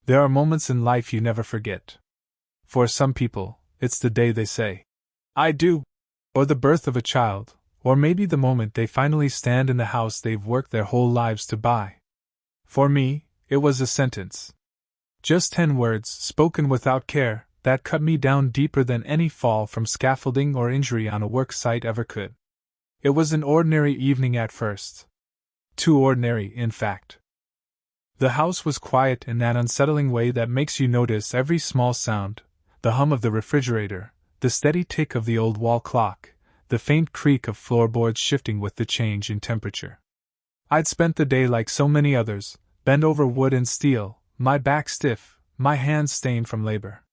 There are moments in life you never forget. For some people, it's the day they say, "I do," or the birth of a child, or maybe the moment they finally stand in the house they've worked their whole lives to buy. For me, it was a sentence. Just 10 words, spoken without care, that cut me down deeper than any fall from scaffolding or injury on a work site ever could. It was an ordinary evening at first. Too ordinary, in fact. The house was quiet in that unsettling way that makes you notice every small sound, the hum of the refrigerator, the steady tick of the old wall clock, the faint creak of floorboards shifting with the change in temperature. I'd spent the day like so many others, bent over wood and steel, my back stiff, my hands stained from labor.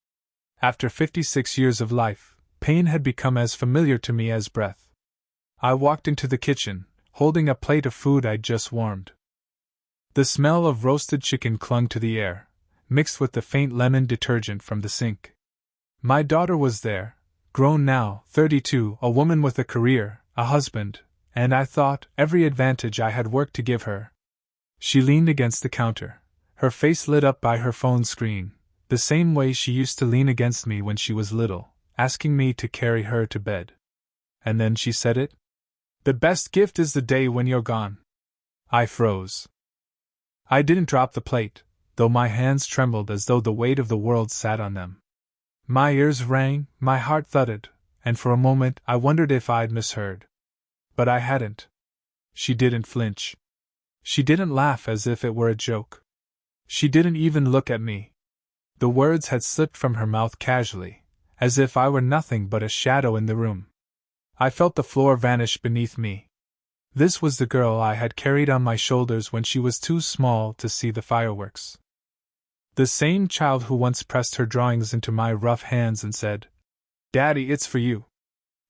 After 56 years of life, pain had become as familiar to me as breath. I walked into the kitchen, holding a plate of food I'd just warmed. The smell of roasted chicken clung to the air, mixed with the faint lemon detergent from the sink. My daughter was there, grown now, 32, a woman with a career, a husband, and I thought, every advantage I had worked to give her. She leaned against the counter, her face lit up by her phone screen, the same way she used to lean against me when she was little, asking me to carry her to bed. And then she said it. "The best gift is the day when you're gone." I froze. I didn't drop the plate, though my hands trembled as though the weight of the world sat on them. My ears rang, my heart thudded, and for a moment I wondered if I'd misheard. But I hadn't. She didn't flinch. She didn't laugh as if it were a joke. She didn't even look at me. The words had slipped from her mouth casually, as if I were nothing but a shadow in the room. I felt the floor vanish beneath me. This was the girl I had carried on my shoulders when she was too small to see the fireworks. The same child who once pressed her drawings into my rough hands and said, "Daddy, it's for you."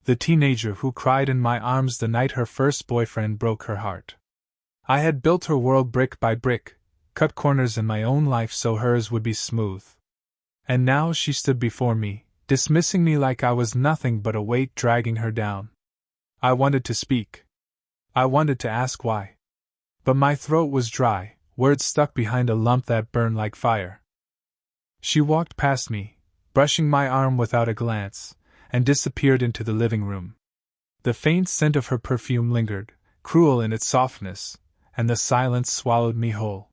The teenager who cried in my arms the night her first boyfriend broke her heart. I had built her world brick by brick, cut corners in my own life so hers would be smooth. And now she stood before me, dismissing me like I was nothing but a weight dragging her down. I wanted to speak. I wanted to ask why. But my throat was dry, words stuck behind a lump that burned like fire. She walked past me, brushing my arm without a glance, and disappeared into the living room. The faint scent of her perfume lingered, cruel in its softness, and the silence swallowed me whole.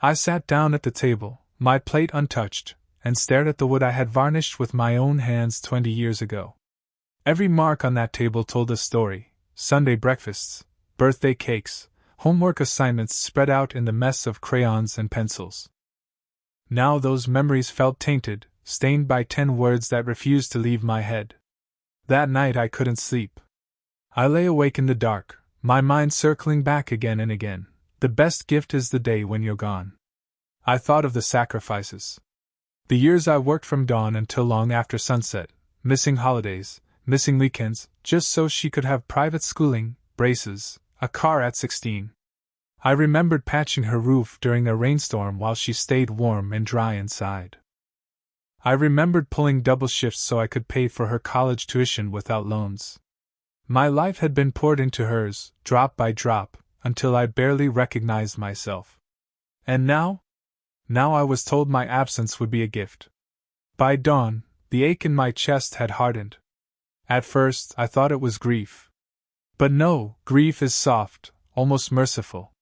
I sat down at the table, my plate untouched, and stared at the wood I had varnished with my own hands 20 years ago. Every mark on that table told a story: Sunday breakfasts, birthday cakes, homework assignments spread out in the mess of crayons and pencils. Now those memories felt tainted, stained by 10 words that refused to leave my head. That night I couldn't sleep. I lay awake in the dark, my mind circling back again and again. The best gift is the day when you're gone. I thought of the sacrifices. The years I worked from dawn until long after sunset, missing holidays, missing weekends, just so she could have private schooling, braces, a car at 16. I remembered patching her roof during a rainstorm while she stayed warm and dry inside. I remembered pulling double shifts so I could pay for her college tuition without loans. My life had been poured into hers, drop by drop, until I barely recognized myself. And now? Now I was told my absence would be a gift. By dawn, the ache in my chest had hardened. At first, I thought it was grief. But no, grief is soft, almost merciful.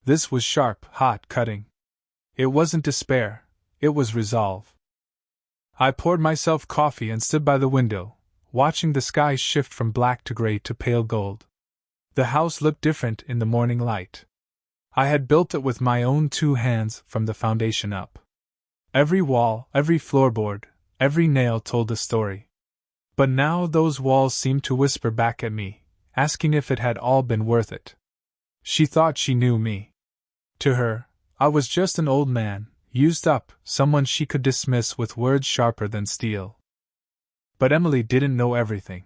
This was sharp, hot, cutting. It wasn't despair, it was resolve. I poured myself coffee and stood by the window, watching the sky shift from black to gray to pale gold. The house looked different in the morning light. I had built it with my own 2 hands from the foundation up. Every wall, every floorboard, every nail told a story. But now those walls seemed to whisper back at me, asking if it had all been worth it. She thought she knew me. To her, I was just an old man, used up, someone she could dismiss with words sharper than steel. But Emily didn't know everything.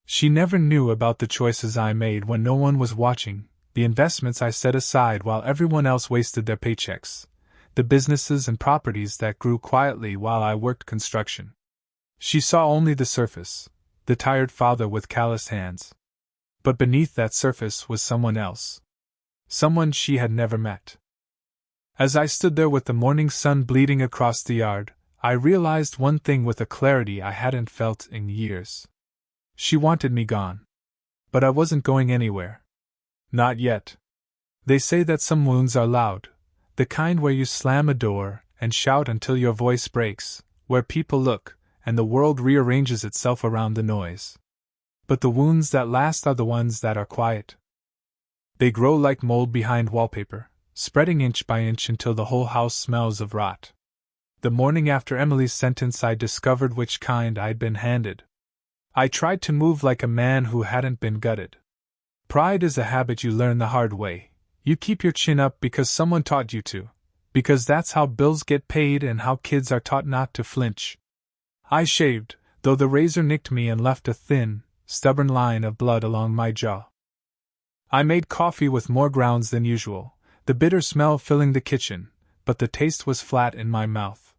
She never knew about the choices I made when no one was watching, the investments I set aside while everyone else wasted their paychecks, the businesses and properties that grew quietly while I worked construction. She saw only the surface, the tired father with calloused hands. But beneath that surface was someone else. Someone she had never met. As I stood there with the morning sun bleeding across the yard, I realized one thing with a clarity I hadn't felt in years. She wanted me gone. But I wasn't going anywhere. Not yet. They say that some wounds are loud, the kind where you slam a door and shout until your voice breaks, where people look, and the world rearranges itself around the noise. But the wounds that last are the ones that are quiet. They grow like mold behind wallpaper, spreading inch by inch until the whole house smells of rot. The morning after Emily's sentence, I discovered which kind I'd been handed. I tried to move like a man who hadn't been gutted. Pride is a habit you learn the hard way. You keep your chin up because someone taught you to, because that's how bills get paid and how kids are taught not to flinch. I shaved, though the razor nicked me and left a thin, stubborn line of blood along my jaw. I made coffee with more grounds than usual, the bitter smell filling the kitchen, but the taste was flat in my mouth.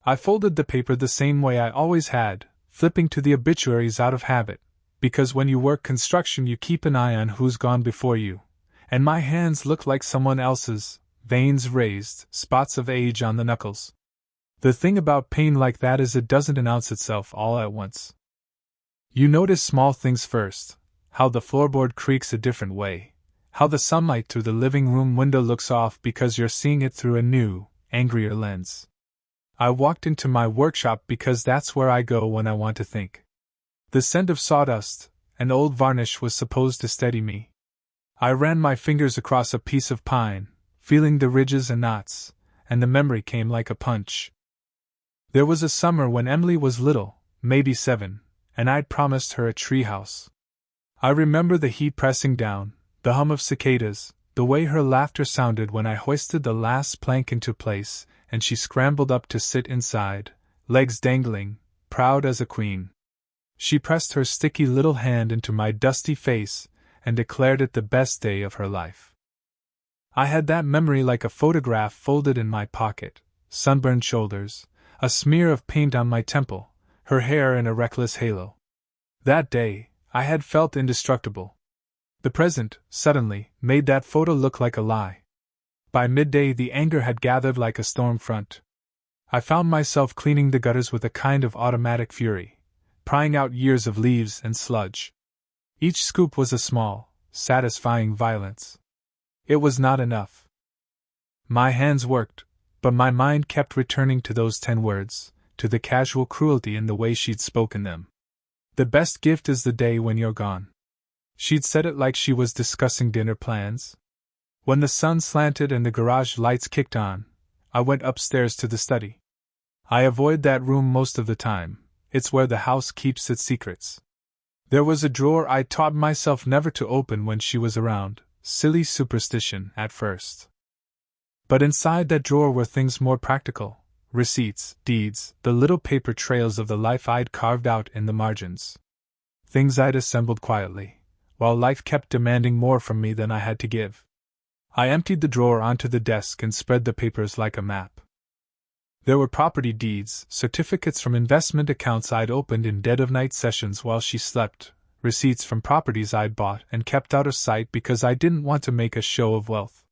I folded the paper the same way I always had, flipping to the obituaries out of habit, because when you work construction you keep an eye on who's gone before you, and my hands looked like someone else's, veins raised, spots of age on the knuckles. The thing about pain like that is it doesn't announce itself all at once. You notice small things first, how the floorboard creaks a different way, how the sunlight through the living room window looks off because you're seeing it through a new, angrier lens. I walked into my workshop because that's where I go when I want to think. The scent of sawdust and old varnish was supposed to steady me. I ran my fingers across a piece of pine, feeling the ridges and knots, and the memory came like a punch. There was a summer when Emily was little, maybe 7, and I'd promised her a treehouse. I remember the heat pressing down, the hum of cicadas, the way her laughter sounded when I hoisted the last plank into place, and she scrambled up to sit inside, legs dangling, proud as a queen. She pressed her sticky little hand into my dusty face and declared it the best day of her life. I had that memory like a photograph folded in my pocket, sunburned shoulders, a smear of paint on my temple, her hair in a reckless halo. That day, I had felt indestructible. The present, suddenly, made that photo look like a lie. By midday the anger had gathered like a storm front. I found myself cleaning the gutters with a kind of automatic fury, prying out years of leaves and sludge. Each scoop was a small, satisfying violence. It was not enough. My hands worked, but my mind kept returning to those 10 words, to the casual cruelty in the way she'd spoken them. The best gift is the day when you're gone. She'd said it like she was discussing dinner plans. When the sun slanted and the garage lights kicked on, I went upstairs to the study. I avoid that room most of the time. It's where the house keeps its secrets. There was a drawer I taught myself never to open when she was around, silly superstition at first. But inside that drawer were things more practical, receipts, deeds, the little paper trails of the life I'd carved out in the margins. Things I'd assembled quietly, while life kept demanding more from me than I had to give. I emptied the drawer onto the desk and spread the papers like a map. There were property deeds, certificates from investment accounts I'd opened in dead-of-night sessions while she slept, receipts from properties I'd bought and kept out of sight because I didn't want to make a show of wealth.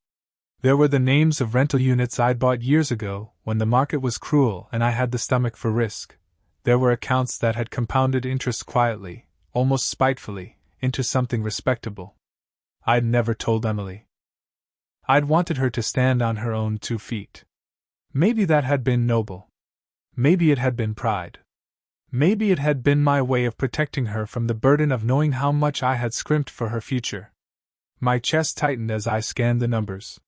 There were the names of rental units I'd bought years ago, when the market was cruel and I had the stomach for risk. There were accounts that had compounded interest quietly, almost spitefully, into something respectable. I'd never told Emily. I'd wanted her to stand on her own 2 feet. Maybe that had been noble. Maybe it had been pride. Maybe it had been my way of protecting her from the burden of knowing how much I had scrimped for her future. My chest tightened as I scanned the numbers.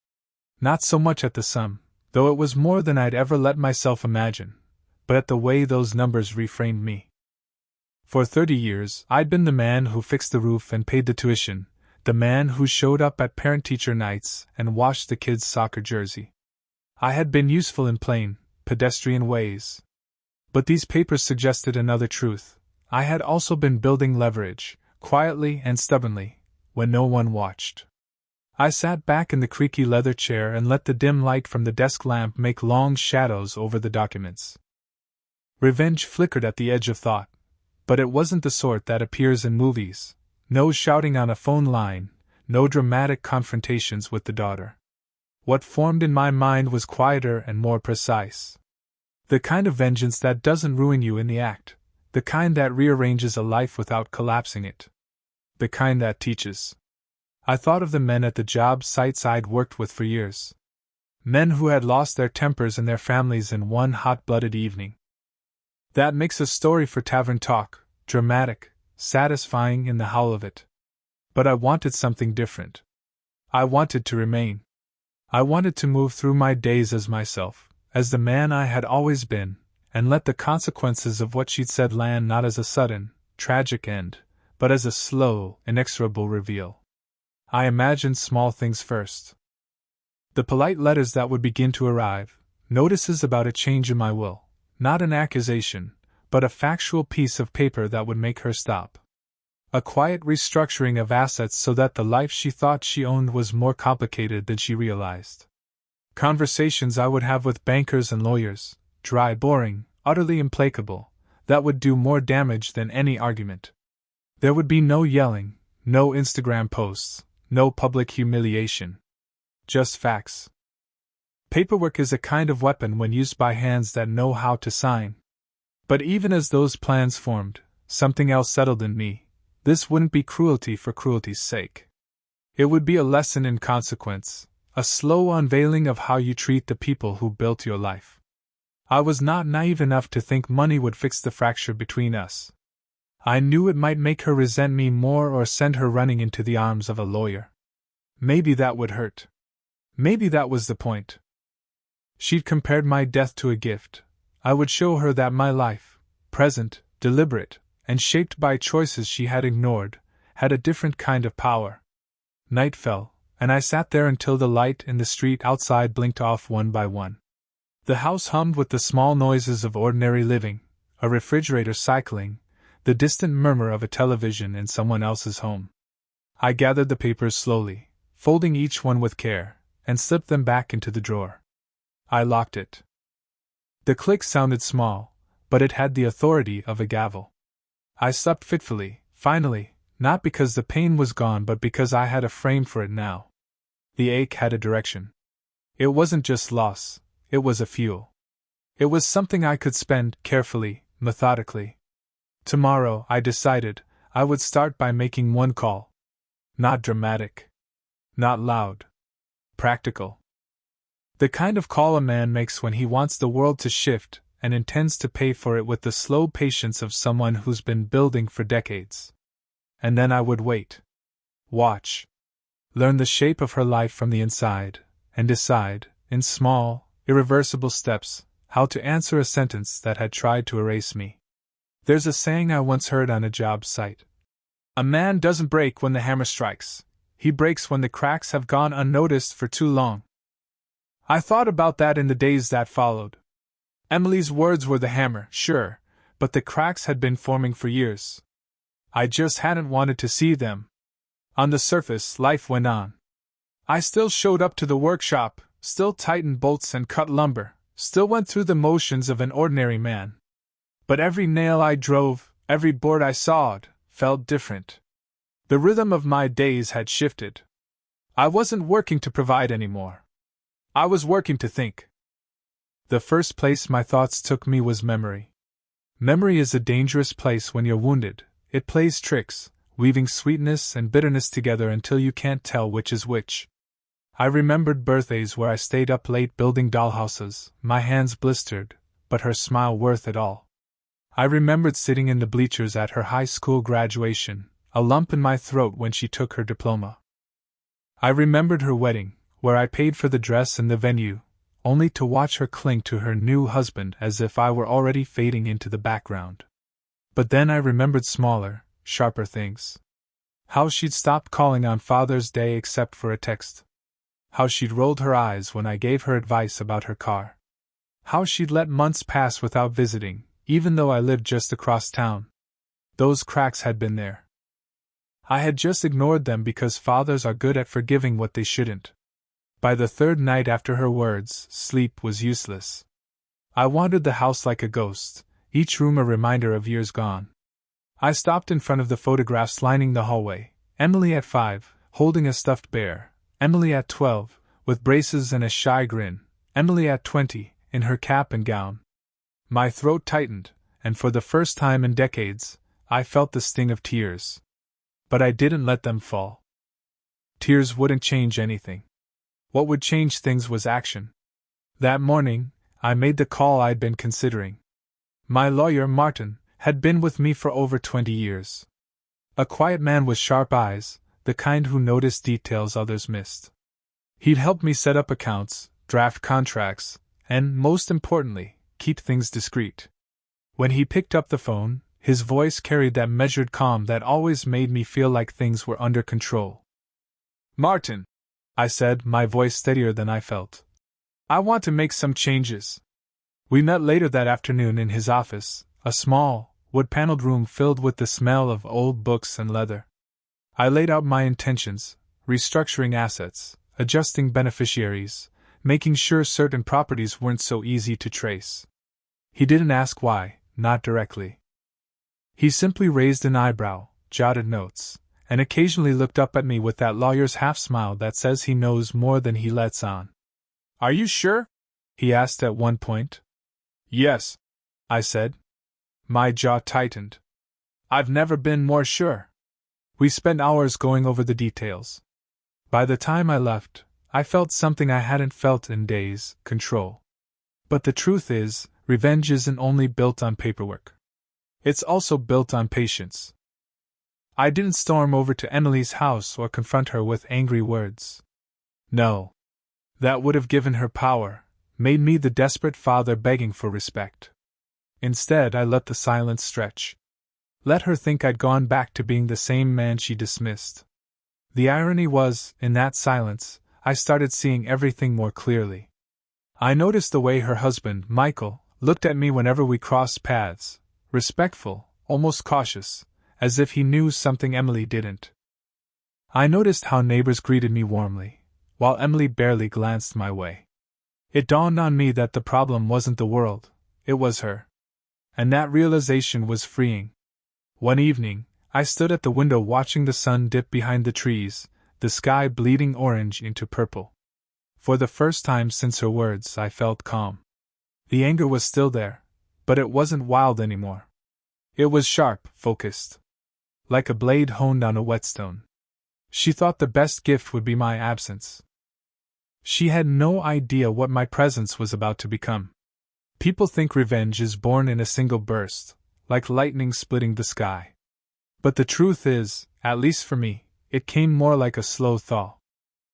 Not so much at the sum, though it was more than I'd ever let myself imagine, but at the way those numbers reframed me. For 30 years, I'd been the man who fixed the roof and paid the tuition, the man who showed up at parent-teacher nights and washed the kids' soccer jersey. I had been useful in plain, pedestrian ways. But these papers suggested another truth. I had also been building leverage, quietly and stubbornly, when no one watched. I sat back in the creaky leather chair and let the dim light from the desk lamp make long shadows over the documents. Revenge flickered at the edge of thought, but it wasn't the sort that appears in movies. No shouting on a phone line, no dramatic confrontations with the daughter. What formed in my mind was quieter and more precise. The kind of vengeance that doesn't ruin you in the act, the kind that rearranges a life without collapsing it, the kind that teaches. I thought of the men at the job sites I'd worked with for years. Men who had lost their tempers and their families in one hot-blooded evening. That makes a story for tavern talk, dramatic, satisfying in the howl of it. But I wanted something different. I wanted to remain. I wanted to move through my days as myself, as the man I had always been, and let the consequences of what she'd said land not as a sudden, tragic end, but as a slow, inexorable reveal. I imagined small things first. The polite letters that would begin to arrive, notices about a change in my will, not an accusation, but a factual piece of paper that would make her stop. A quiet restructuring of assets so that the life she thought she owned was more complicated than she realized. Conversations I would have with bankers and lawyers, dry, boring, utterly implacable, that would do more damage than any argument. There would be no yelling, no Instagram posts, no public humiliation. Just facts. Paperwork is a kind of weapon when used by hands that know how to sign. But even as those plans formed, something else settled in me. This wouldn't be cruelty for cruelty's sake. It would be a lesson in consequence, a slow unveiling of how you treat the people who built your life. I was not naive enough to think money would fix the fracture between us. I knew it might make her resent me more or send her running into the arms of a lawyer. Maybe that would hurt. Maybe that was the point. She'd compared my death to a gift. I would show her that my life, present, deliberate, and shaped by choices she had ignored, had a different kind of power. Night fell, and I sat there until the light in the street outside blinked off one by one. The house hummed with the small noises of ordinary living, a refrigerator cycling, the distant murmur of a television in someone else's home. I gathered the papers slowly, folding each one with care, and slipped them back into the drawer. I locked it. The click sounded small, but it had the authority of a gavel. I slept fitfully, finally, not because the pain was gone but because I had a frame for it now. The ache had a direction. It wasn't just loss, it was a fuel. It was something I could spend carefully, methodically. Tomorrow, I decided, I would start by making one call. Not dramatic. Not loud. Practical. The kind of call a man makes when he wants the world to shift and intends to pay for it with the slow patience of someone who's been building for decades. And then I would wait. Watch. Learn the shape of her life from the inside, and decide, in small, irreversible steps, how to answer a sentence that had tried to erase me. There's a saying I once heard on a job site. A man doesn't break when the hammer strikes. He breaks when the cracks have gone unnoticed for too long. I thought about that in the days that followed. Emily's words were the hammer, sure, but the cracks had been forming for years. I just hadn't wanted to see them. On the surface, life went on. I still showed up to the workshop, still tightened bolts and cut lumber, still went through the motions of an ordinary man. But every nail I drove, every board I sawed, felt different. The rhythm of my days had shifted. I wasn't working to provide anymore. I was working to think. The first place my thoughts took me was memory. Memory is a dangerous place when you're wounded. It plays tricks, weaving sweetness and bitterness together until you can't tell which is which. I remembered birthdays where I stayed up late building dollhouses, my hands blistered, but her smile worth it all. I remembered sitting in the bleachers at her high school graduation, a lump in my throat when she took her diploma. I remembered her wedding, where I paid for the dress and the venue, only to watch her cling to her new husband as if I were already fading into the background. But then I remembered smaller, sharper things. How she'd stopped calling on Father's Day except for a text. How she'd rolled her eyes when I gave her advice about her car. How she'd let months pass without visiting, even though I lived just across town. Those cracks had been there. I had just ignored them because fathers are good at forgiving what they shouldn't. By the third night after her words, sleep was useless. I wandered the house like a ghost, each room a reminder of years gone. I stopped in front of the photographs lining the hallway. Emily at 5, holding a stuffed bear. Emily at 12, with braces and a shy grin, Emily at 20, in her cap and gown. My throat tightened, and for the first time in decades, I felt the sting of tears. But I didn't let them fall. Tears wouldn't change anything. What would change things was action. That morning, I made the call I'd been considering. My lawyer, Martin, had been with me for over 20 years. A quiet man with sharp eyes, the kind who noticed details others missed. He'd helped me set up accounts, draft contracts, and, most importantly, keep things discreet. When he picked up the phone, his voice carried that measured calm that always made me feel like things were under control. "Martin," I said, my voice steadier than I felt. "I want to make some changes." We met later that afternoon in his office, a small, wood-paneled room filled with the smell of old books and leather. I laid out my intentions, restructuring assets, adjusting beneficiaries, making sure certain properties weren't so easy to trace. He didn't ask why, not directly. He simply raised an eyebrow, jotted notes, and occasionally looked up at me with that lawyer's half-smile that says he knows more than he lets on. "Are you sure?" he asked at one point. "Yes," I said. My jaw tightened. "I've never been more sure." We spent hours going over the details. By the time I left, I felt something I hadn't felt in days: control. But the truth is, revenge isn't only built on paperwork. It's also built on patience. I didn't storm over to Emily's house or confront her with angry words. No. That would have given her power, made me the desperate father begging for respect. Instead, I let the silence stretch. Let her think I'd gone back to being the same man she dismissed. The irony was, in that silence, I started seeing everything more clearly. I noticed the way her husband, Michael, looked at me whenever we crossed paths, respectful, almost cautious, as if he knew something Emily didn't. I noticed how neighbors greeted me warmly, while Emily barely glanced my way. It dawned on me that the problem wasn't the world, it was her. And that realization was freeing. One evening, I stood at the window watching the sun dip behind the trees, the sky bleeding orange into purple. For the first time since her words, I felt calm. The anger was still there, but it wasn't wild anymore. It was sharp, focused. Like a blade honed on a whetstone. She thought the best gift would be my absence. She had no idea what my presence was about to become. People think revenge is born in a single burst, like lightning splitting the sky. But the truth is, at least for me, it came more like a slow thaw.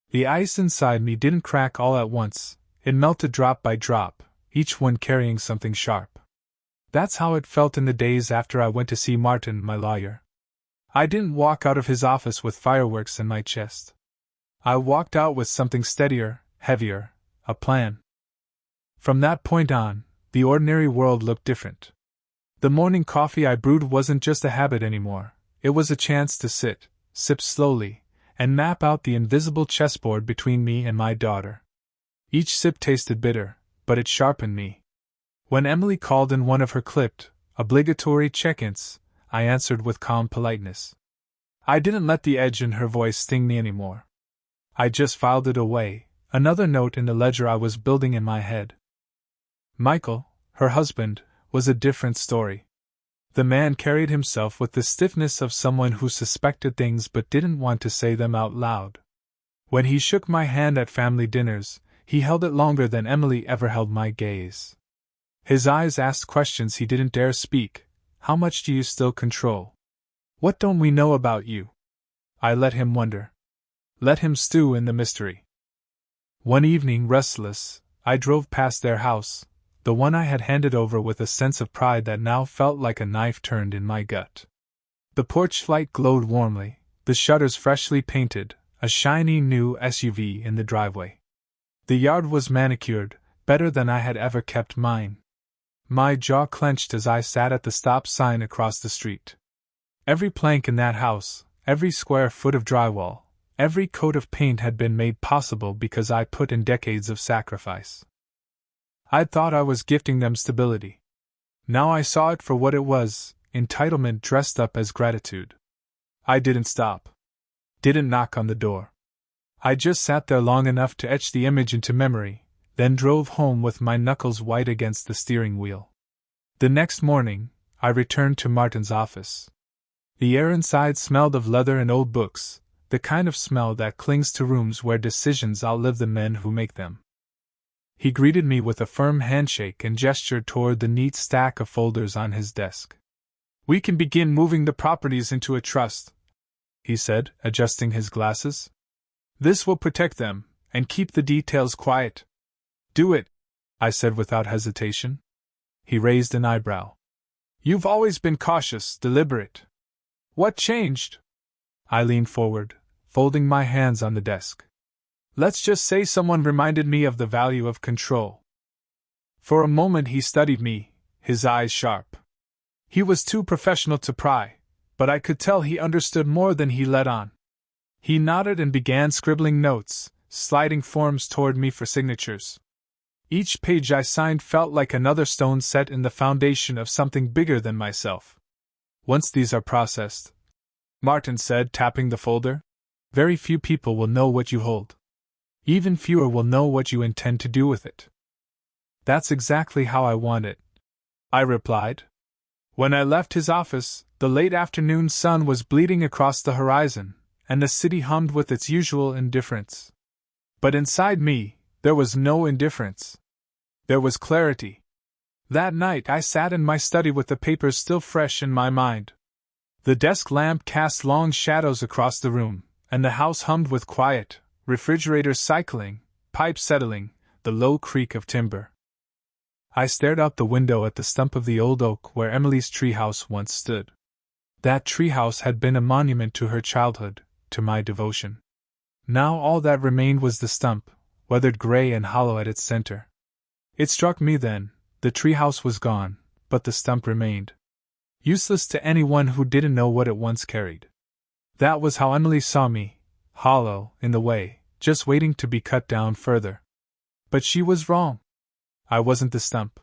The ice inside me didn't crack all at once, it melted drop by drop, each one carrying something sharp. That's how it felt in the days after I went to see Martin, my lawyer. I didn't walk out of his office with fireworks in my chest. I walked out with something steadier, heavier, a plan. From that point on, the ordinary world looked different. The morning coffee I brewed wasn't just a habit anymore, it was a chance to sit, sip slowly, and map out the invisible chessboard between me and my daughter. Each sip tasted bitter, but it sharpened me. When Emily called in one of her clipped, obligatory check-ins, I answered with calm politeness. I didn't let the edge in her voice sting me anymore. I just filed it away, another note in the ledger I was building in my head. Michael, her husband, was a different story. The man carried himself with the stiffness of someone who suspected things but didn't want to say them out loud. When he shook my hand at family dinners, he held it longer than Emily ever held my gaze. His eyes asked questions he didn't dare speak. How much do you still control? What don't we know about you? I let him wonder. Let him stew in the mystery. One evening, restless, I drove past their house, the one I had handed over, with a sense of pride that now felt like a knife turned in my gut. The porch light glowed warmly, the shutters freshly painted, a shiny new SUV in the driveway. The yard was manicured, better than I had ever kept mine. My jaw clenched as I sat at the stop sign across the street. Every plank in that house, every square foot of drywall, every coat of paint had been made possible because I put in decades of sacrifice. I'd thought I was gifting them stability. Now I saw it for what it was, entitlement dressed up as gratitude. I didn't stop. Didn't knock on the door. I just sat there long enough to etch the image into memory, then drove home with my knuckles white against the steering wheel. The next morning, I returned to Martin's office. The air inside smelled of leather and old books, the kind of smell that clings to rooms where decisions outlive the men who make them. He greeted me with a firm handshake and gestured toward the neat stack of folders on his desk. "We can begin moving the properties into a trust," he said, adjusting his glasses. "This will protect them, and keep the details quiet." "Do it," I said without hesitation. He raised an eyebrow. "You've always been cautious, deliberate. What changed?" I leaned forward, folding my hands on the desk. "Let's just say someone reminded me of the value of control." For a moment he studied me, his eyes sharp. He was too professional to pry, but I could tell he understood more than he let on. He nodded and began scribbling notes, sliding forms toward me for signatures. Each page I signed felt like another stone set in the foundation of something bigger than myself. "Once these are processed," Martin said, tapping the folder, "very few people will know what you hold. Even fewer will know what you intend to do with it." "That's exactly how I want it," I replied. When I left his office, the late afternoon sun was bleeding across the horizon, and the city hummed with its usual indifference. But inside me, there was no indifference. There was clarity. That night I sat in my study with the papers still fresh in my mind. The desk lamp cast long shadows across the room, and the house hummed with quiet, refrigerators cycling, pipes settling, the low creak of timber. I stared out the window at the stump of the old oak where Emily's treehouse once stood. That treehouse had been a monument to her childhood, to my devotion. Now all that remained was the stump, weathered gray and hollow at its center. It struck me then, the treehouse was gone, but the stump remained. Useless to anyone who didn't know what it once carried. That was how Emily saw me, hollow, in the way, just waiting to be cut down further. But she was wrong. I wasn't the stump.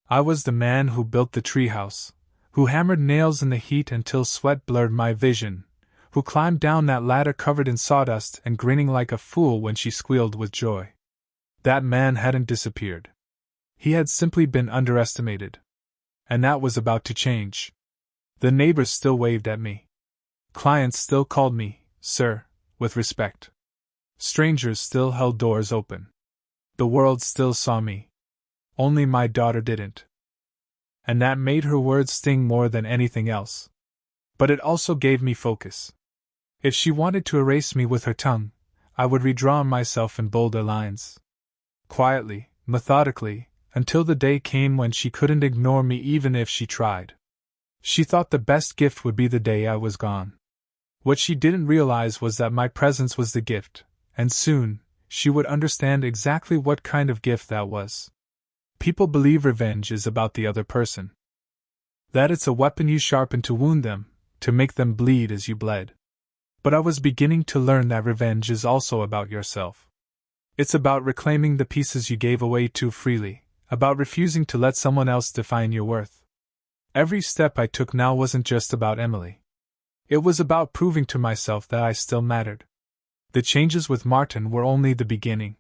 I was the man who built the treehouse, who hammered nails in the heat until sweat blurred my vision, who climbed down that ladder covered in sawdust and grinning like a fool when she squealed with joy. That man hadn't disappeared. He had simply been underestimated. And that was about to change. The neighbors still waved at me. Clients still called me, sir, with respect. Strangers still held doors open. The world still saw me. Only my daughter didn't. And that made her words sting more than anything else. But it also gave me focus. If she wanted to erase me with her tongue, I would redraw myself in bolder lines. Quietly, methodically, until the day came when she couldn't ignore me even if she tried. She thought the best gift would be the day I was gone. What she didn't realize was that my presence was the gift, and soon, she would understand exactly what kind of gift that was. People believe revenge is about the other person. That it's a weapon you sharpen to wound them, to make them bleed as you bled. But I was beginning to learn that revenge is also about yourself. It's about reclaiming the pieces you gave away too freely, about refusing to let someone else define your worth. Every step I took now wasn't just about Emily. It was about proving to myself that I still mattered. The changes with Martin were only the beginning.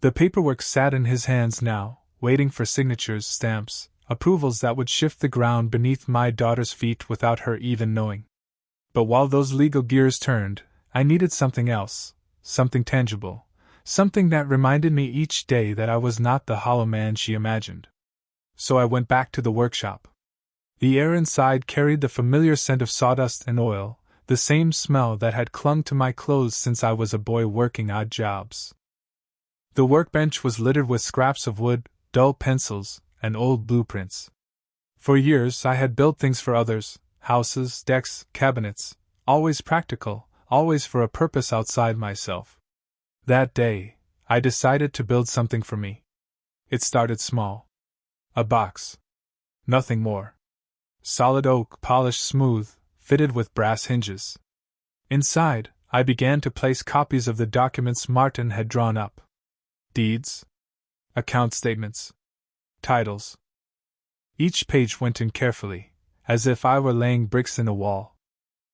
The paperwork sat in his hands now, waiting for signatures, stamps, approvals that would shift the ground beneath my daughter's feet without her even knowing. But while those legal gears turned, I needed something else, something tangible, something that reminded me each day that I was not the hollow man she imagined. So I went back to the workshop. The air inside carried the familiar scent of sawdust and oil, the same smell that had clung to my clothes since I was a boy working odd jobs. The workbench was littered with scraps of wood, dull pencils, and old blueprints. For years I had built things for others, houses, decks, cabinets, always practical, always for a purpose outside myself. That day, I decided to build something for me. It started small. A box. Nothing more. Solid oak, polished smooth, fitted with brass hinges. Inside, I began to place copies of the documents Martin had drawn up. Deeds. Account statements. Titles. Each page went in carefully, as if I were laying bricks in a wall.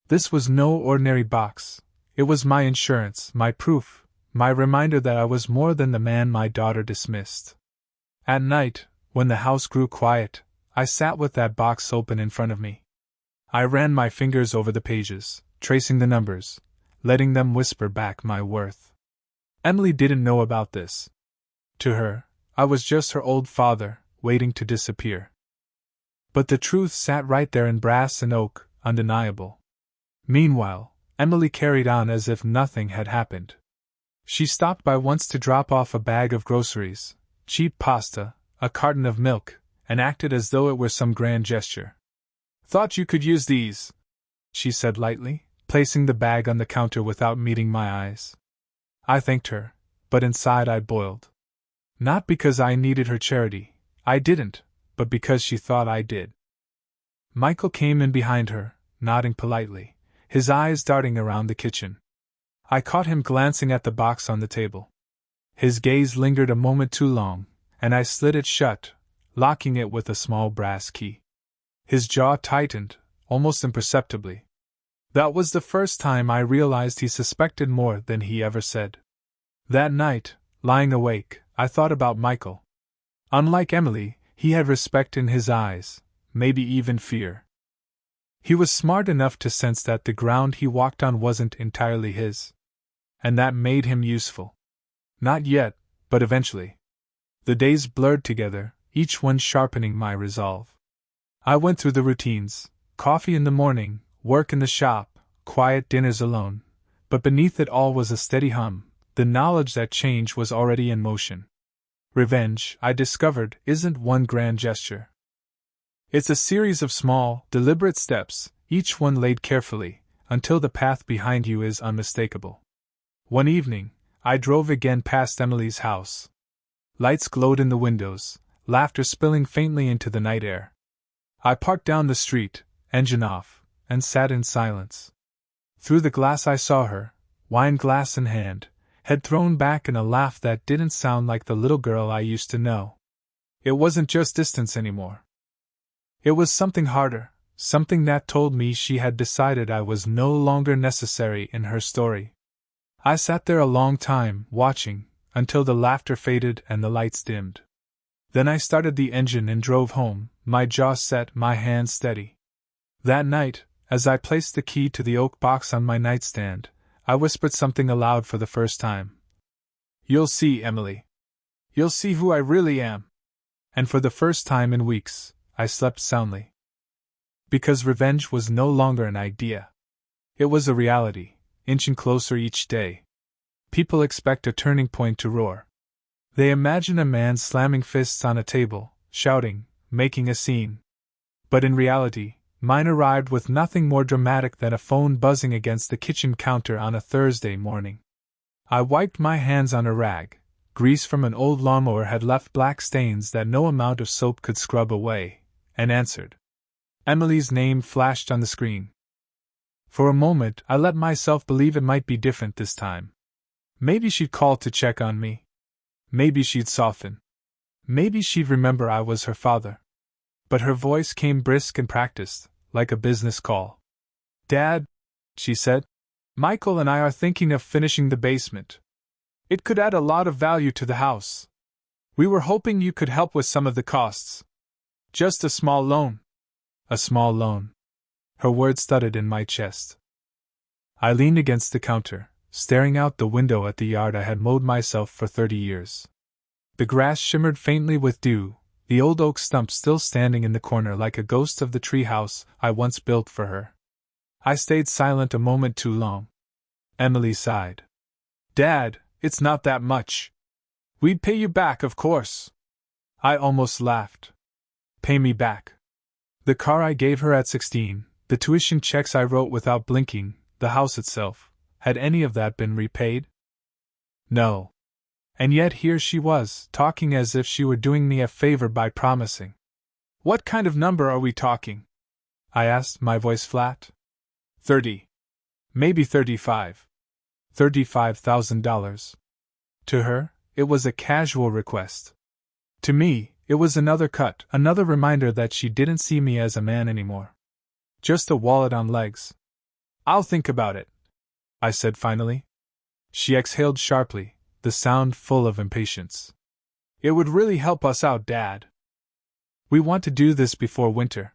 This was no ordinary box. It was my insurance, my proof, my reminder that I was more than the man my daughter dismissed. At night, when the house grew quiet, I sat with that box open in front of me. I ran my fingers over the pages, tracing the numbers, letting them whisper back my worth. Emily didn't know about this. To her, I was just her old father, waiting to disappear. But the truth sat right there in brass and oak, undeniable. Meanwhile, Emily carried on as if nothing had happened. She stopped by once to drop off a bag of groceries, cheap pasta, a carton of milk, and acted as though it were some grand gesture. "Thought you could use these," she said lightly, placing the bag on the counter without meeting my eyes. I thanked her, but inside I boiled. Not because I needed her charity, I didn't, but because she thought I did. Michael came in behind her, nodding politely, his eyes darting around the kitchen. I caught him glancing at the box on the table. His gaze lingered a moment too long, and I slid it shut, locking it with a small brass key. His jaw tightened, almost imperceptibly. That was the first time I realized he suspected more than he ever said. That night, lying awake, I thought about Michael. Unlike Emily, he had respect in his eyes, maybe even fear. He was smart enough to sense that the ground he walked on wasn't entirely his. And that made him useful. Not yet, but eventually. The days blurred together, each one sharpening my resolve. I went through the routines: coffee in the morning, work in the shop, quiet dinners alone, but beneath it all was a steady hum, the knowledge that change was already in motion. Revenge, I discovered, isn't one grand gesture. It's a series of small, deliberate steps, each one laid carefully, until the path behind you is unmistakable. One evening, I drove again past Emily's house. Lights glowed in the windows, laughter spilling faintly into the night air. I parked down the street, engine off, and sat in silence. Through the glass I saw her, wine glass in hand, head thrown back in a laugh that didn't sound like the little girl I used to know. It wasn't just distance anymore. It was something harder, something that told me she had decided I was no longer necessary in her story. I sat there a long time, watching, until the laughter faded and the lights dimmed. Then I started the engine and drove home, my jaw set, my hands steady. That night, as I placed the key to the oak box on my nightstand, I whispered something aloud for the first time. "You'll see, Emily. You'll see who I really am." And for the first time in weeks, I slept soundly. Because revenge was no longer an idea. It was a reality, inching closer each day. People expect a turning point to roar. They imagine a man slamming fists on a table, shouting, making a scene. But in reality, mine arrived with nothing more dramatic than a phone buzzing against the kitchen counter on a Thursday morning. I wiped my hands on a rag. Grease from an old lawnmower had left black stains that no amount of soap could scrub away, and answered. Emily's name flashed on the screen. For a moment, I let myself believe it might be different this time. Maybe she'd call to check on me. Maybe she'd soften. Maybe she'd remember I was her father. But her voice came brisk and practiced, like a business call. "Dad," she said, "Michael and I are thinking of finishing the basement. It could add a lot of value to the house. We were hoping you could help with some of the costs. Just a small loan." A small loan. Her words thudded in my chest. I leaned against the counter, staring out the window at the yard I had mowed myself for 30 years. The grass shimmered faintly with dew, the old oak stump still standing in the corner like a ghost of the treehouse I once built for her. I stayed silent a moment too long. Emily sighed. "Dad, it's not that much. We'd pay you back, of course." I almost laughed. Pay me back. The car I gave her at 16, the tuition checks I wrote without blinking, the house itself, had any of that been repaid? No. And yet here she was, talking as if she were doing me a favor by promising. "What kind of number are we talking?" I asked, my voice flat. 30. Maybe 35. $35,000. To her, it was a casual request. To me, it was another cut, another reminder that she didn't see me as a man anymore. Just a wallet on legs. "I'll think about it," I said finally. She exhaled sharply, the sound full of impatience. It would really help us out, Dad. We want to do this before winter.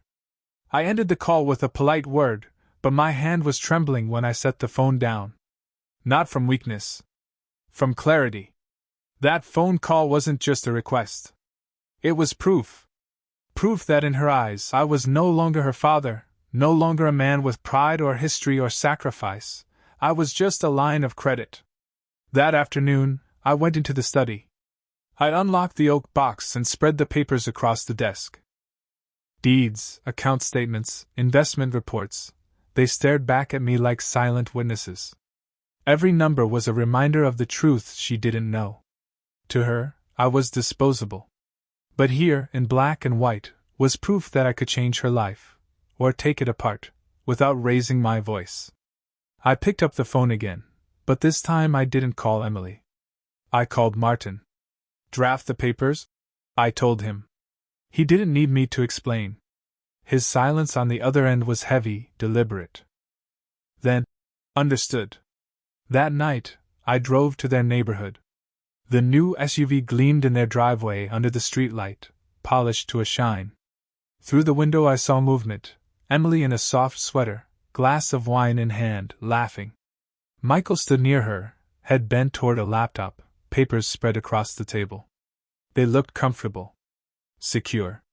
I ended the call with a polite word, but my hand was trembling when I set the phone down. Not from weakness. From clarity. That phone call wasn't just a request. It was proof. Proof that in her eyes I was no longer her father, no longer a man with pride or history or sacrifice. I was just a line of credit. That afternoon, I went into the study. I unlocked the oak box and spread the papers across the desk. Deeds, account statements, investment reports. They stared back at me like silent witnesses. Every number was a reminder of the truth she didn't know. To her, I was disposable. But here, in black and white, was proof that I could change her life, or take it apart, without raising my voice. I picked up the phone again, but this time I didn't call Emily. I called Martin. Draft the papers? I told him. He didn't need me to explain. His silence on the other end was heavy, deliberate. Then, understood. That night, I drove to their neighborhood. The new SUV gleamed in their driveway under the streetlight, polished to a shine. Through the window I saw movement, Emily in a soft sweater, glass of wine in hand, laughing. Michael stood near her, head bent toward a laptop, papers spread across the table. They looked comfortable. Secure.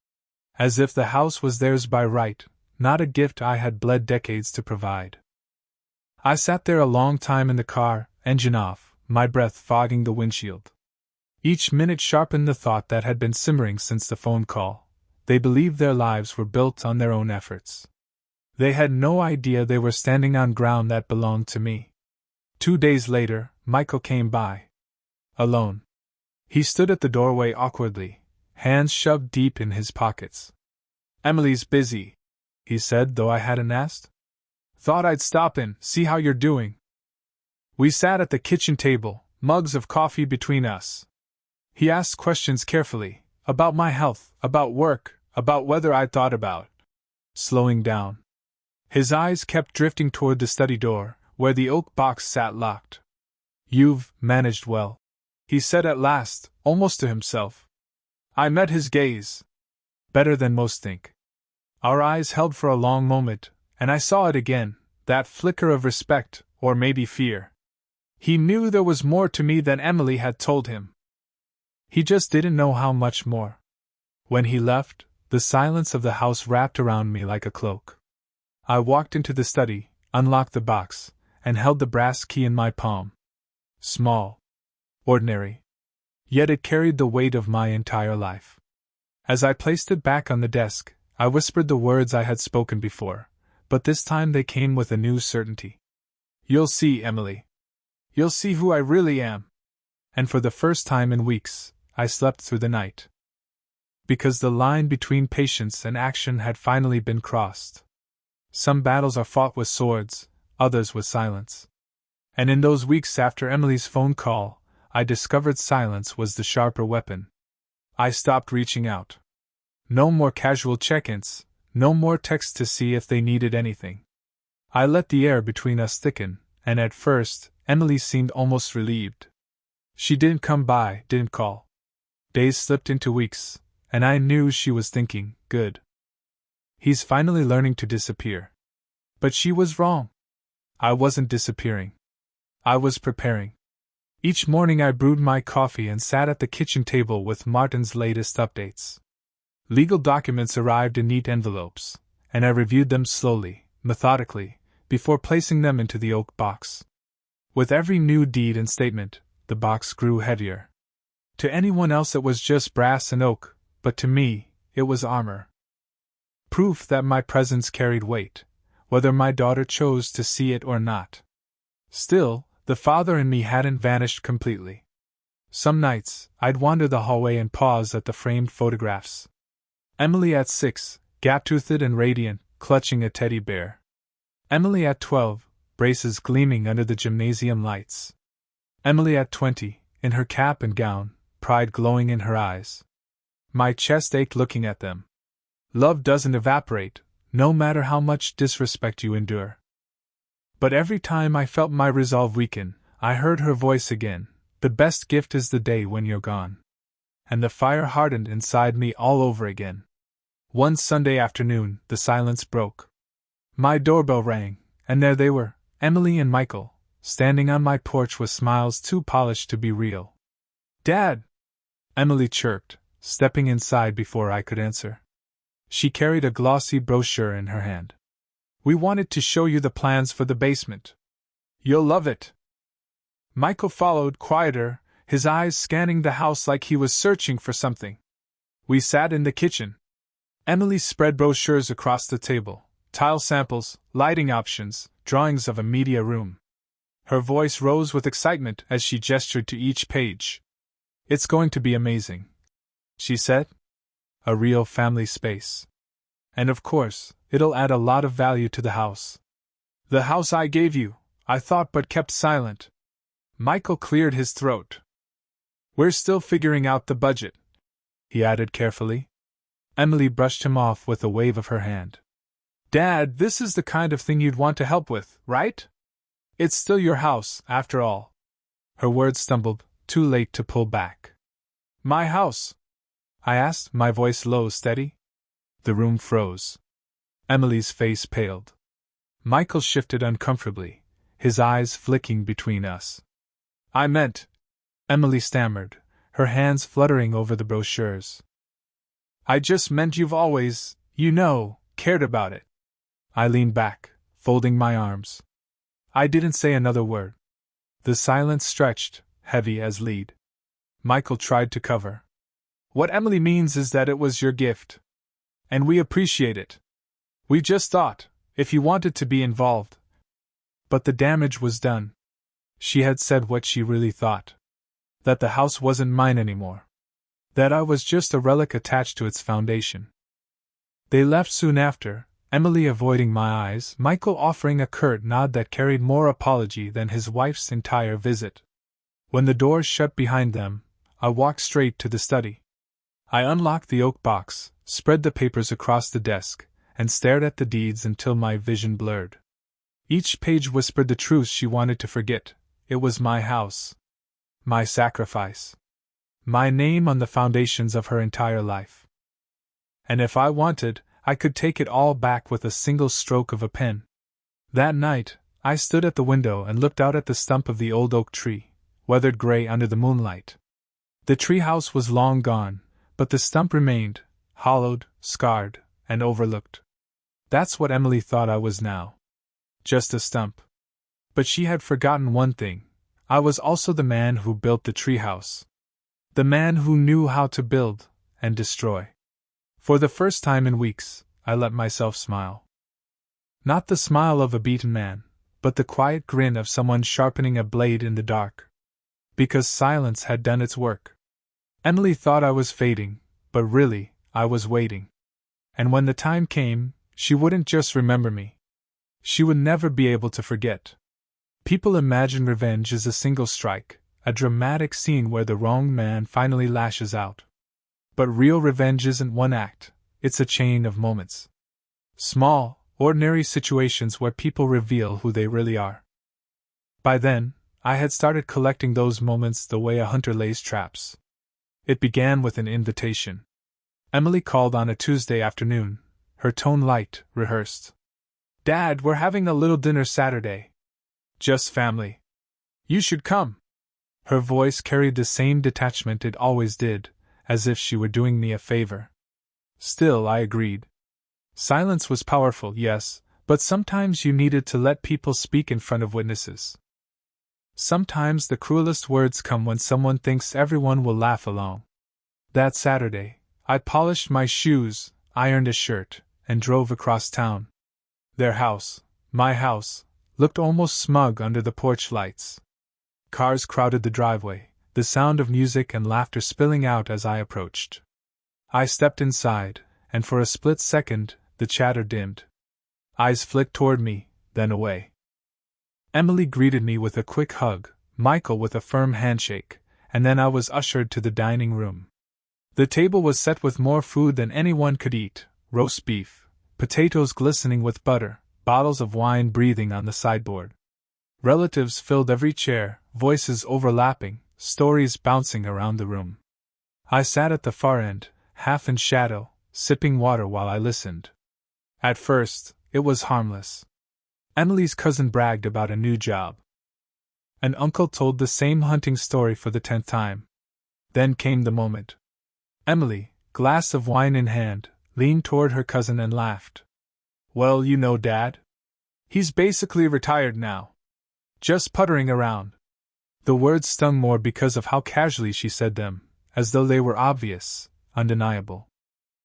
As if the house was theirs by right, not a gift I had bled decades to provide. I sat there a long time in the car, engine off, my breath fogging the windshield. Each minute sharpened the thought that had been simmering since the phone call. They believed their lives were built on their own efforts. They had no idea they were standing on ground that belonged to me. 2 days later, Michael came by. Alone. He stood at the doorway awkwardly, hands shoved deep in his pockets. "Emily's busy," he said, though I hadn't asked. "Thought I'd stop in, see how you're doing." We sat at the kitchen table, mugs of coffee between us. He asked questions carefully, about my health, about work, about whether I'd thought about slowing down. His eyes kept drifting toward the study door, where the oak box sat locked. "You've managed well," he said at last, almost to himself. I met his gaze. "Better than most think." Our eyes held for a long moment, and I saw it again, that flicker of respect, or maybe fear. He knew there was more to me than Emily had told him. He just didn't know how much more. When he left, the silence of the house wrapped around me like a cloak. I walked into the study, unlocked the box, and held the brass key in my palm. Small. Ordinary. Yet it carried the weight of my entire life. As I placed it back on the desk, I whispered the words I had spoken before, but this time they came with a new certainty. "You'll see, Emily. You'll see who I really am." And for the first time in weeks, I slept through the night. Because the line between patience and action had finally been crossed. Some battles are fought with swords, others with silence. And in those weeks after Emily's phone call, I discovered silence was the sharper weapon. I stopped reaching out. No more casual check-ins, no more texts to see if they needed anything. I let the air between us thicken, and at first, Emily seemed almost relieved. She didn't come by, didn't call. Days slipped into weeks, and I knew she was thinking, "Good. He's finally learning to disappear." But she was wrong. I wasn't disappearing. I was preparing. Each morning I brewed my coffee and sat at the kitchen table with Martin's latest updates. Legal documents arrived in neat envelopes, and I reviewed them slowly, methodically, before placing them into the oak box. With every new deed and statement, the box grew heavier. To anyone else it was just brass and oak, but to me, it was armor. Proof that my presence carried weight, whether my daughter chose to see it or not. Still, the father in me hadn't vanished completely. Some nights, I'd wander the hallway and pause at the framed photographs. Emily at 6, gap-toothed and radiant, clutching a teddy bear. Emily at 12, braces gleaming under the gymnasium lights. Emily at 20, in her cap and gown, pride glowing in her eyes. My chest ached looking at them. Love doesn't evaporate, no matter how much disrespect you endure. But every time I felt my resolve weaken, I heard her voice again. The best gift is the day when you're gone. And the fire hardened inside me all over again. One Sunday afternoon, the silence broke. My doorbell rang, and there they were, Emily and Michael, standing on my porch with smiles too polished to be real. "Dad!" Emily chirped, stepping inside before I could answer. She carried a glossy brochure in her hand. "We wanted to show you the plans for the basement. You'll love it." Michael followed, quieter, his eyes scanning the house like he was searching for something. We sat in the kitchen. Emily spread brochures across the table, tile samples, lighting options, drawings of a media room. Her voice rose with excitement as she gestured to each page. "It's going to be amazing," she said. "A real family space. And of course, it'll add a lot of value to the house." "The house I gave you," I thought but kept silent. Michael cleared his throat. "We're still figuring out the budget," he added carefully. Emily brushed him off with a wave of her hand. "Dad, this is the kind of thing you'd want to help with, right? It's still your house, after all." Her words stumbled, too late to pull back. "My house?" I asked, my voice low, steady. The room froze. Emily's face paled. Michael shifted uncomfortably, his eyes flicking between us. "I meant," Emily stammered, her hands fluttering over the brochures. "I just meant you've always, cared about it." I leaned back, folding my arms. I didn't say another word. The silence stretched, heavy as lead. Michael tried to cover. "What Emily means is that it was your gift. And we appreciate it. We just thought, if you wanted to be involved." But the damage was done. She had said what she really thought. That the house wasn't mine anymore. That I was just a relic attached to its foundation. They left soon after, Emily avoiding my eyes, Michael offering a curt nod that carried more apology than his wife's entire visit. When the doors shut behind them, I walked straight to the study. I unlocked the oak box, spread the papers across the desk, and stared at the deeds until my vision blurred. Each page whispered the truth she wanted to forget. It was my house. My sacrifice. My name on the foundations of her entire life. And if I wanted, I could take it all back with a single stroke of a pen. That night, I stood at the window and looked out at the stump of the old oak tree, weathered gray under the moonlight. The treehouse was long gone, but the stump remained, hollowed, scarred, and overlooked. That's what Emily thought I was now. Just a stump. But she had forgotten one thing. I was also the man who built the treehouse. The man who knew how to build and destroy. For the first time in weeks, I let myself smile. Not the smile of a beaten man, but the quiet grin of someone sharpening a blade in the dark. Because silence had done its work. Emily thought I was fading, but really, I was waiting. And when the time came, she wouldn't just remember me. She would never be able to forget. People imagine revenge is a single strike, a dramatic scene where the wronged man finally lashes out. But real revenge isn't one act, it's a chain of moments. Small, ordinary situations where people reveal who they really are. By then, I had started collecting those moments the way a hunter lays traps. It began with an invitation. Emily called on a Tuesday afternoon, her tone light, rehearsed. "Dad, we're having a little dinner Saturday. Just family. You should come." Her voice carried the same detachment it always did, as if she were doing me a favor. Still, I agreed. Silence was powerful, yes, but sometimes you needed to let people speak in front of witnesses. Sometimes the cruelest words come when someone thinks everyone will laugh along. That Saturday, I polished my shoes, ironed a shirt, and drove across town. Their house, my house, looked almost smug under the porch lights. Cars crowded the driveway, the sound of music and laughter spilling out as I approached. I stepped inside, and for a split second, the chatter dimmed. Eyes flicked toward me, then away. Emily greeted me with a quick hug, Michael with a firm handshake, and then I was ushered to the dining room. The table was set with more food than anyone could eat: roast beef, potatoes glistening with butter, bottles of wine breathing on the sideboard. Relatives filled every chair, voices overlapping, stories bouncing around the room. I sat at the far end, half in shadow, sipping water while I listened. At first, it was harmless. Emily's cousin bragged about a new job. An uncle told the same hunting story for the 10th time. Then came the moment. Emily, glass of wine in hand, leaned toward her cousin and laughed. "Well, you know, Dad. He's basically retired now. Just puttering around." The words stung more because of how casually she said them, as though they were obvious, undeniable.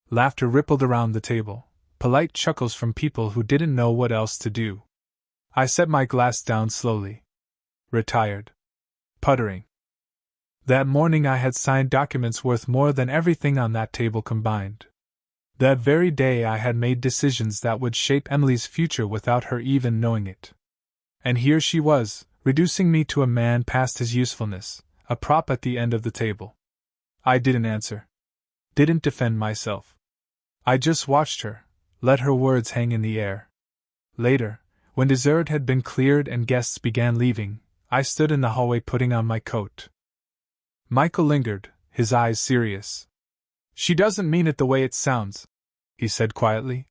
Laughter rippled around the table, polite chuckles from people who didn't know what else to do. I set my glass down slowly. Retired. Puttering. That morning I had signed documents worth more than everything on that table combined. That very day I had made decisions that would shape Emily's future without her even knowing it. And here she was, reducing me to a man past his usefulness, a prop at the end of the table. I didn't answer. Didn't defend myself. I just watched her, let her words hang in the air. Later, when dessert had been cleared and guests began leaving, I stood in the hallway putting on my coat. Michael lingered, his eyes serious. "She doesn't mean it the way it sounds," he said quietly.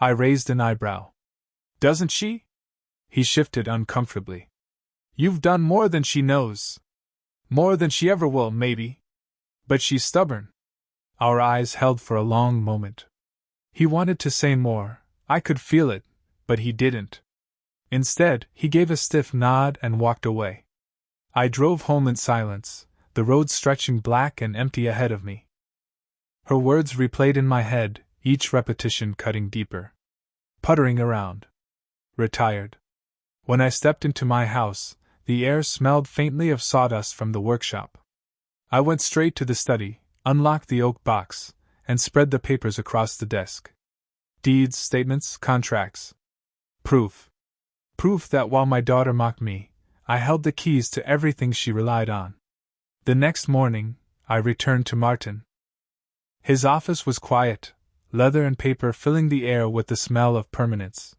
I raised an eyebrow. "Doesn't she?" He shifted uncomfortably. "You've done more than she knows. More than she ever will, maybe. But she's stubborn." Our eyes held for a long moment. He wanted to say more, I could feel it, but he didn't. Instead, he gave a stiff nod and walked away. I drove home in silence, the road stretching black and empty ahead of me. Her words replayed in my head, each repetition cutting deeper. Puttering around. Retired. When I stepped into my house, the air smelled faintly of sawdust from the workshop. I went straight to the study, unlocked the oak box, and spread the papers across the desk. Deeds, statements, contracts. Proof. Proof that while my daughter mocked me, I held the keys to everything she relied on. The next morning, I returned to Martin. His office was quiet, leather and paper filling the air with the smell of permanence.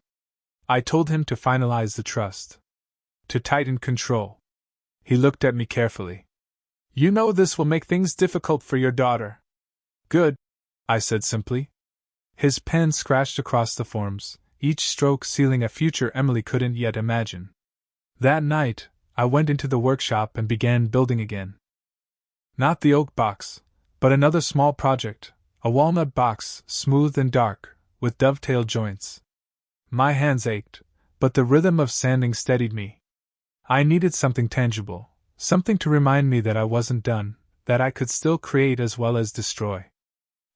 I told him to finalize the trust. To tighten control. He looked at me carefully. "You know this will make things difficult for your daughter." "Good," I said simply. His pen scratched across the forms, each stroke sealing a future Emily couldn't yet imagine. That night, I went into the workshop and began building again. Not the oak box, but another small project, a walnut box, smooth and dark, with dovetail joints. My hands ached, but the rhythm of sanding steadied me. I needed something tangible, something to remind me that I wasn't done, that I could still create as well as destroy.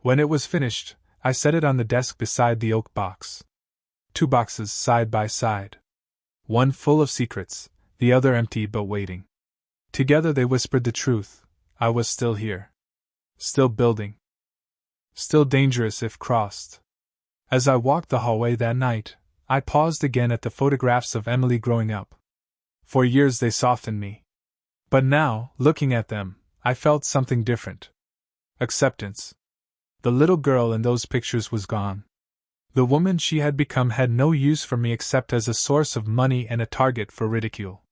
When it was finished, I set it on the desk beside the oak box. 2 boxes side by side. One full of secrets, the other empty but waiting. Together they whispered the truth. I was still here. Still building. Still dangerous if crossed. As I walked the hallway that night, I paused again at the photographs of Emily growing up. For years they softened me. But now, looking at them, I felt something different. Acceptance. The little girl in those pictures was gone. The woman she had become had no use for me except as a source of money and a target for ridicule.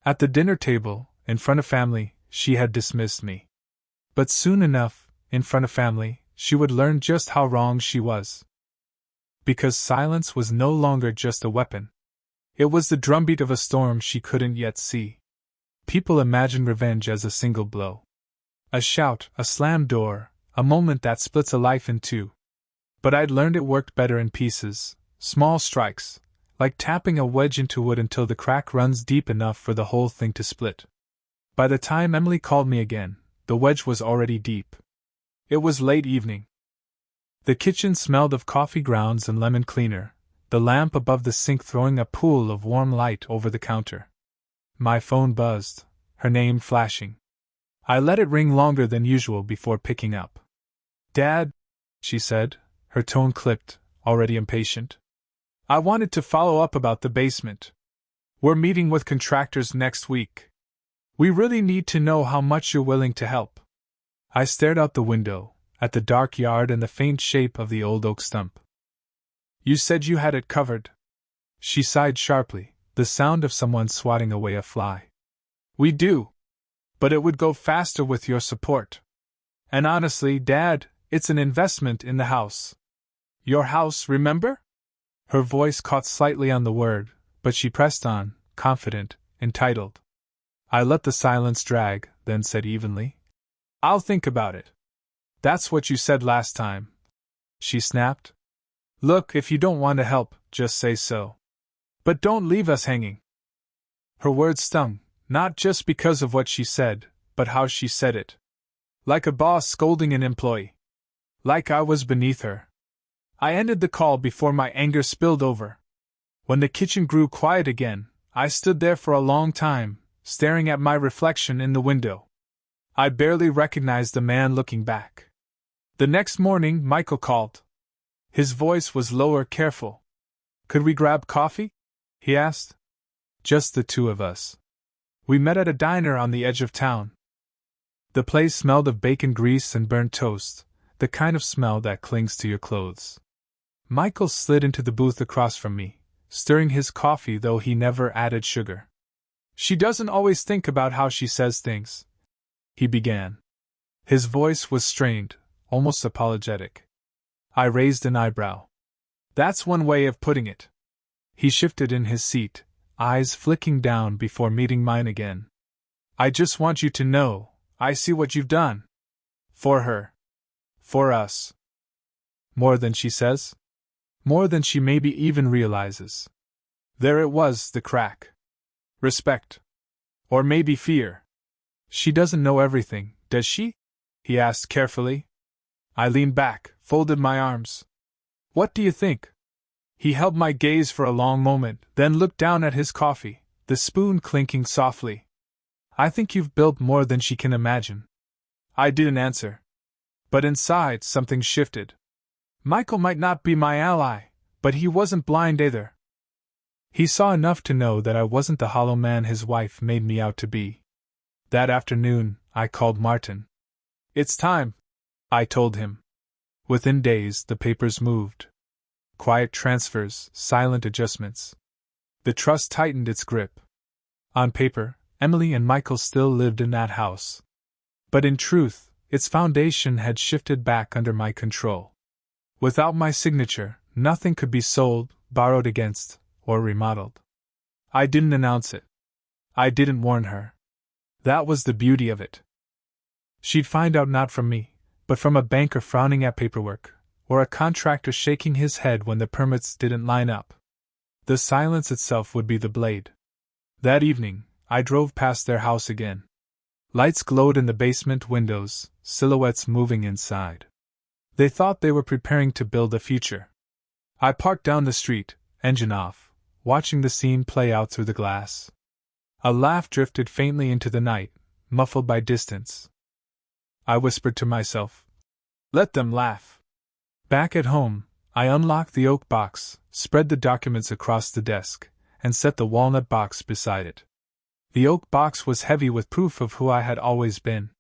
At the dinner table, in front of family, she had dismissed me. But soon enough, in front of family, she would learn just how wrong she was. Because silence was no longer just a weapon. It was the drumbeat of a storm she couldn't yet see. People imagine revenge as a single blow. A shout, a slammed door, a moment that splits a life in two. But I'd learned it worked better in pieces, small strikes, like tapping a wedge into wood until the crack runs deep enough for the whole thing to split. By the time Emily called me again, the wedge was already deep. It was late evening. The kitchen smelled of coffee grounds and lemon cleaner, the lamp above the sink throwing a pool of warm light over the counter. My phone buzzed, her name flashing. I let it ring longer than usual before picking up. "Dad," she said, her tone clipped, already impatient. "I wanted to follow up about the basement. We're meeting with contractors next week. We really need to know how much you're willing to help." I stared out the window, at the dark yard and the faint shape of the old oak stump. "You said you had it covered." She sighed sharply, the sound of someone swatting away a fly. We do. But it would go faster with your support. And honestly, Dad, it's an investment in the house. Your house, remember? Her voice caught slightly on the word, but she pressed on, confident, entitled. I let the silence drag, then said evenly, I'll think about it. That's what you said last time. She snapped. Look, if you don't want to help, just say so. But don't leave us hanging. Her words stung, not just because of what she said, but how she said it. Like a boss scolding an employee. Like I was beneath her. I ended the call before my anger spilled over. When the kitchen grew quiet again, I stood there for a long time, staring at my reflection in the window. I barely recognized the man looking back. The next morning, Michael called. His voice was lower, careful. Could we grab coffee? He asked. Just the two of us. We met at a diner on the edge of town. The place smelled of bacon grease and burnt toast, the kind of smell that clings to your clothes. Michael slid into the booth across from me, stirring his coffee though he never added sugar. She doesn't always think about how she says things, he began. His voice was strained, almost apologetic. I raised an eyebrow. That's one way of putting it. He shifted in his seat, eyes flicking down before meeting mine again. I just want you to know, I see what you've done. For her. For us. More than she says? More than she maybe even realizes. There it was, the crack. Respect. Or maybe fear. She doesn't know everything, does she? He asked carefully. I leaned back, folded my arms. What do you think? He held my gaze for a long moment, then looked down at his coffee, the spoon clinking softly. I think you've built more than she can imagine. I didn't answer. But inside, something shifted. Michael might not be my ally, but he wasn't blind either. He saw enough to know that I wasn't the hollow man his wife made me out to be. That afternoon, I called Martin. It's time, I told him. Within days, the papers moved. Quiet transfers, silent adjustments. The trust tightened its grip. On paper, Emily and Michael still lived in that house. But in truth, its foundation had shifted back under my control. Without my signature, nothing could be sold, borrowed against, or remodeled. I didn't announce it. I didn't warn her. That was the beauty of it. She'd find out not from me, but from a banker frowning at paperwork, or a contractor shaking his head when the permits didn't line up. The silence itself would be the blade. That evening, I drove past their house again. Lights glowed in the basement windows, silhouettes moving inside. They thought they were preparing to build a future. I parked down the street, engine off, watching the scene play out through the glass. A laugh drifted faintly into the night, muffled by distance. I whispered to myself, let them laugh. Back at home, I unlocked the oak box, spread the documents across the desk, and set the walnut box beside it. The oak box was heavy with proof of who I had always been.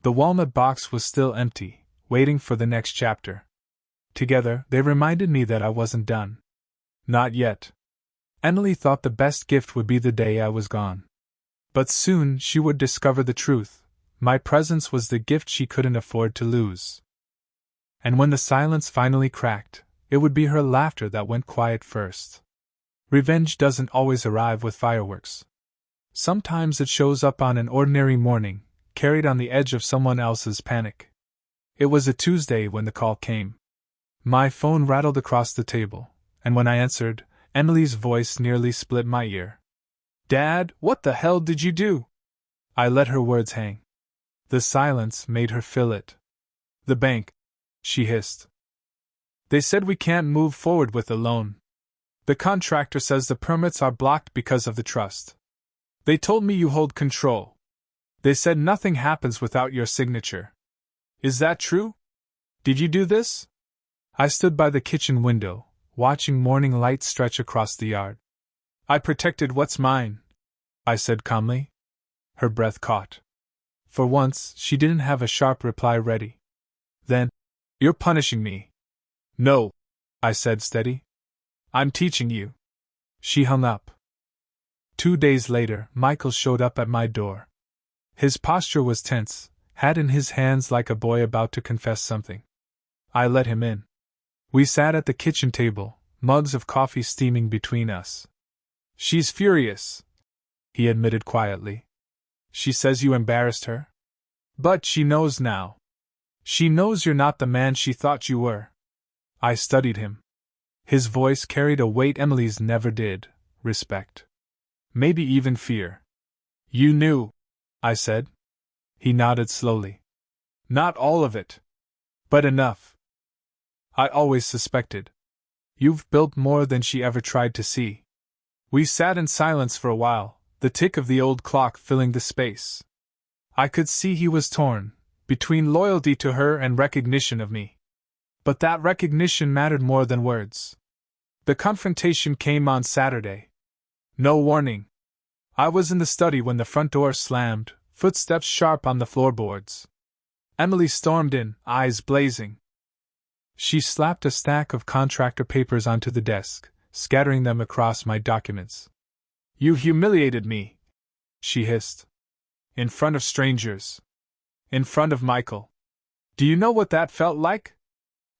The walnut box was still empty, waiting for the next chapter. Together, they reminded me that I wasn't done. Not yet. Emily thought the best gift would be the day I was gone. But soon she would discover the truth. My presence was the gift she couldn't afford to lose. And when the silence finally cracked, it would be her laughter that went quiet first. Revenge doesn't always arrive with fireworks. Sometimes it shows up on an ordinary morning, carried on the edge of someone else's panic. It was a Tuesday when the call came. My phone rattled across the table, and when I answered, Emily's voice nearly split my ear. Dad, what the hell did you do? I let her words hang. The silence made her feel it. The bank, she hissed. They said we can't move forward with the loan. The contractor says the permits are blocked because of the trust. They told me you hold control. They said nothing happens without your signature. Is that true? Did you do this? I stood by the kitchen window, watching morning light stretch across the yard. I protected what's mine, I said calmly. Her breath caught. For once, she didn't have a sharp reply ready. Then, you're punishing me. No, I said steady. I'm teaching you. She hung up. 2 days later, Michael showed up at my door. His posture was tense, hat in his hands like a boy about to confess something. I let him in. We sat at the kitchen table, mugs of coffee steaming between us. "She's furious," he admitted quietly. "She says you embarrassed her. But she knows now. She knows you're not the man she thought you were." I studied him. His voice carried a weight Emily's never did: respect. Maybe even fear. "You knew," I said. He nodded slowly. "Not all of it. But enough. I always suspected. You've built more than she ever tried to see." We sat in silence for a while, the tick of the old clock filling the space. I could see he was torn, between loyalty to her and recognition of me. But that recognition mattered more than words. The confrontation came on Saturday. No warning. I was in the study when the front door slammed, footsteps sharp on the floorboards. Emily stormed in, eyes blazing. She slapped a stack of contractor papers onto the desk, scattering them across my documents. "You humiliated me," she hissed. "In front of strangers. In front of Michael. Do you know what that felt like?"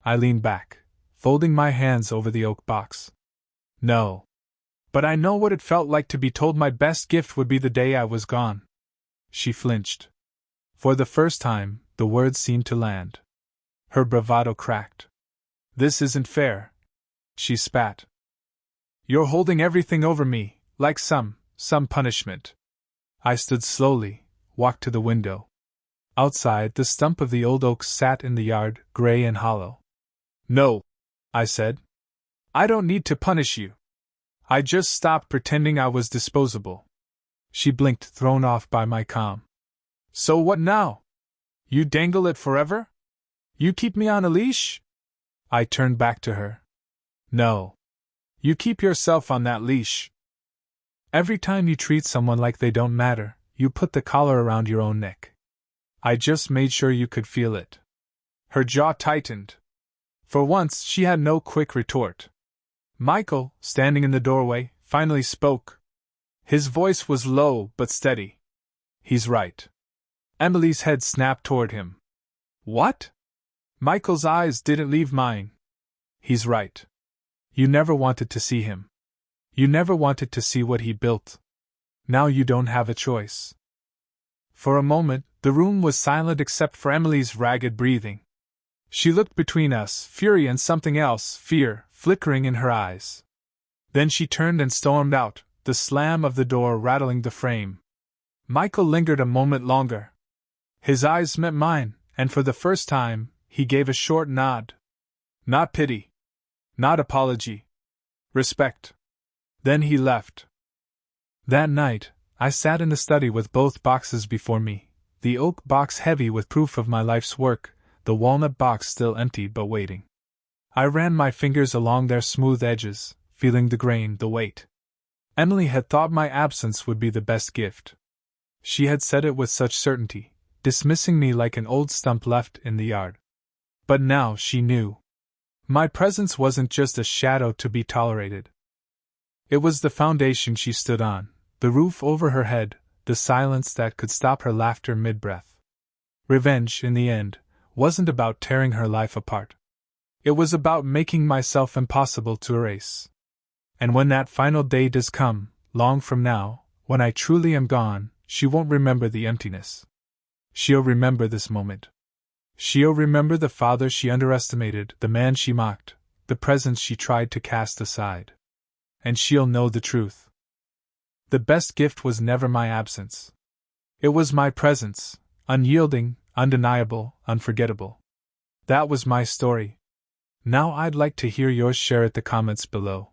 I leaned back, folding my hands over the oak box. "No. But I know what it felt like to be told my best gift would be the day I was gone." She flinched. For the first time, the words seemed to land. Her bravado cracked. "This isn't fair," she spat. "You're holding everything over me, like some punishment." I stood slowly, walked to the window. Outside, the stump of the old oak sat in the yard, gray and hollow. "No," I said. "I don't need to punish you. I just stopped pretending I was disposable." She blinked, thrown off by my calm. "So what now? You dangle it forever? You keep me on a leash?" I turned back to her. "No. You keep yourself on that leash. Every time you treat someone like they don't matter, you put the collar around your own neck. I just made sure you could feel it." Her jaw tightened. For once, she had no quick retort. Michael, standing in the doorway, finally spoke. His voice was low but steady. "He's right." Emily's head snapped toward him. "What?" Michael's eyes didn't leave mine. "He's right. You never wanted to see him. You never wanted to see what he built. Now you don't have a choice." For a moment, the room was silent except for Emily's ragged breathing. She looked between us, fury and something else, fear, flickering in her eyes. Then she turned and stormed out, the slam of the door rattling the frame. Michael lingered a moment longer. His eyes met mine, and for the first time, he gave a short nod. Not pity. Not apology. Respect. Then he left. That night, I sat in the study with both boxes before me, the oak box heavy with proof of my life's work, the walnut box still empty but waiting. I ran my fingers along their smooth edges, feeling the grain, the weight. Emily had thought my absence would be the best gift. She had said it with such certainty, dismissing me like an old stump left in the yard. But now she knew. My presence wasn't just a shadow to be tolerated. It was the foundation she stood on, the roof over her head, the silence that could stop her laughter mid-breath. Revenge, in the end, wasn't about tearing her life apart. It was about making myself impossible to erase. And when that final day does come, long from now, when I truly am gone, she won't remember the emptiness. She'll remember this moment. She'll remember the father she underestimated, the man she mocked, the presence she tried to cast aside. And she'll know the truth. The best gift was never my absence. It was my presence, unyielding, undeniable, unforgettable. That was my story. Now I'd like to hear yours. Share it in the comments below.